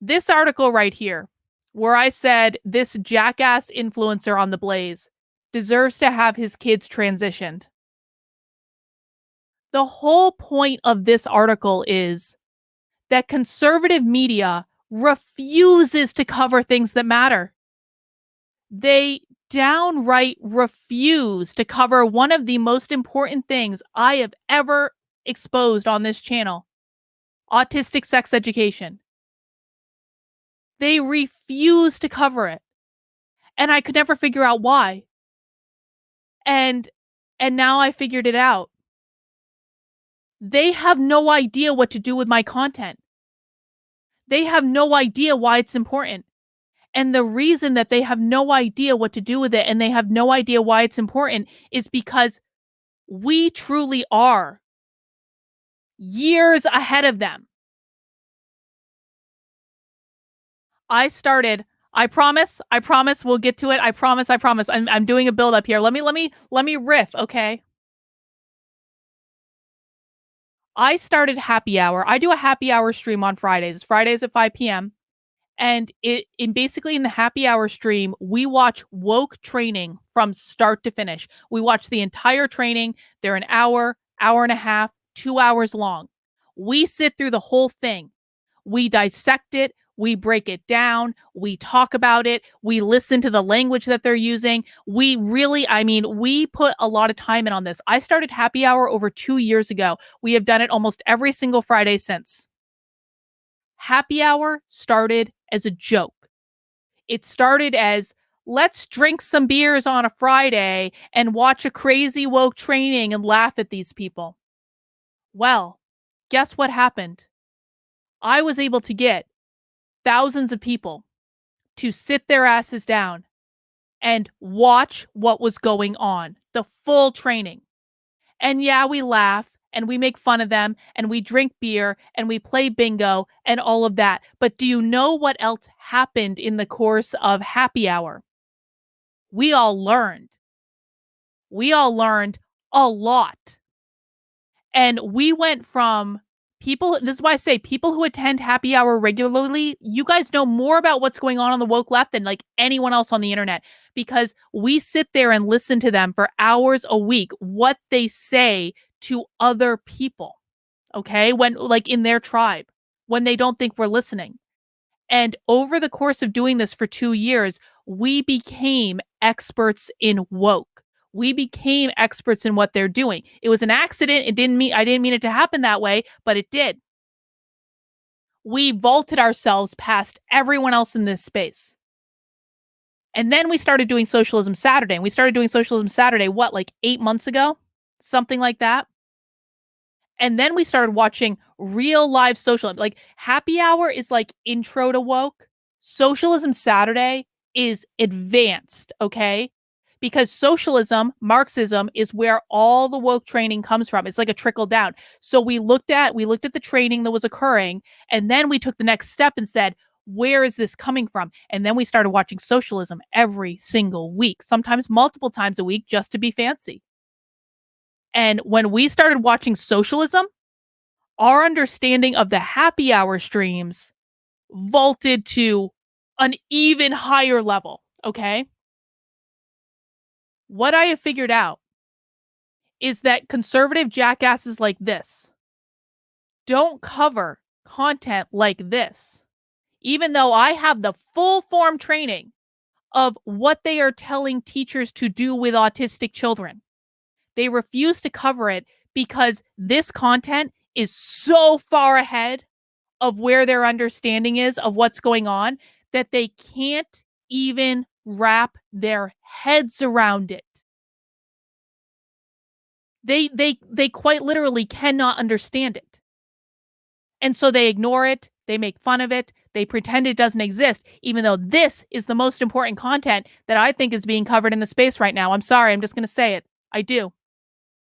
This article right here, where I said this jackass influencer on the Blaze deserves to have his kids transitioned. The whole point of this article is that conservative media refuses to cover things that matter. They downright refuse to cover one of the most important things I have ever exposed on this channel: autistic sex education. They refuse to cover it. And I could never figure out why. And and now I figured it out. They have no idea what to do with my content. They have no idea why it's important. And the reason that they have no idea what to do with it and they have no idea why it's important is because we truly are years ahead of them. I promise we'll get to it. I promise. I'm doing a build up here. Let me riff, okay? I started happy hour. I do a happy hour stream on Fridays. It's Fridays at 5 p.m. And basically in the happy hour stream, we watch woke training from start to finish. We watch the entire training. They're an hour, hour and a half, 2 hours long. We sit through the whole thing. We dissect it. We break it down. We talk about it. We listen to the language that they're using. We put a lot of time in on this. I started happy hour over 2 years ago. We have done it almost every single Friday since. Happy hour started as a joke. It started as, let's drink some beers on a Friday and watch a crazy woke training and laugh at these people. Well, guess what happened? I was able to get thousands of people to sit their asses down and watch what was going on, the full training. And yeah, we laugh and we make fun of them and we drink beer and we play bingo and all of that. But do you know what else happened in the course of happy hour? We all learned. We all learned a lot. And we went from people, this is why I say people who attend happy hour regularly, you guys know more about what's going on the woke left than like anyone else on the internet, because we sit there and listen to them for hours a week, what they say to other people. Okay. When like in their tribe, when they don't think we're listening. And over the course of doing this for 2 years, we became experts in woke. We became experts in what they're doing. It was an accident. I didn't mean it to happen that way, but it did. We vaulted ourselves past everyone else in this space. And then we started doing Socialism Saturday. And we started doing Socialism Saturday, what, like 8 months ago? Something like that. And then we started watching real live social, like happy hour is like intro to woke. Socialism Saturday is advanced, okay? Because socialism, Marxism is where all the woke training comes from. It's like a trickle down. So we looked at the training that was occurring, and then we took the next step and said, where is this coming from? And then we started watching socialism every single week, sometimes multiple times a week, just to be fancy. And when we started watching socialism, our understanding of the happy hour streams vaulted to an even higher level, okay? What I have figured out is that conservative jackasses like this don't cover content like this, even though I have the full form training of what they are telling teachers to do with autistic children. They refuse to cover it because this content is so far ahead of where their understanding is of what's going on that they can't even wrap their heads around it. They quite literally cannot understand it. And so they ignore it, they make fun of it, they pretend it doesn't exist, even though this is the most important content that I think is being covered in the space right now. I'm sorry, I'm just going to say it. I do.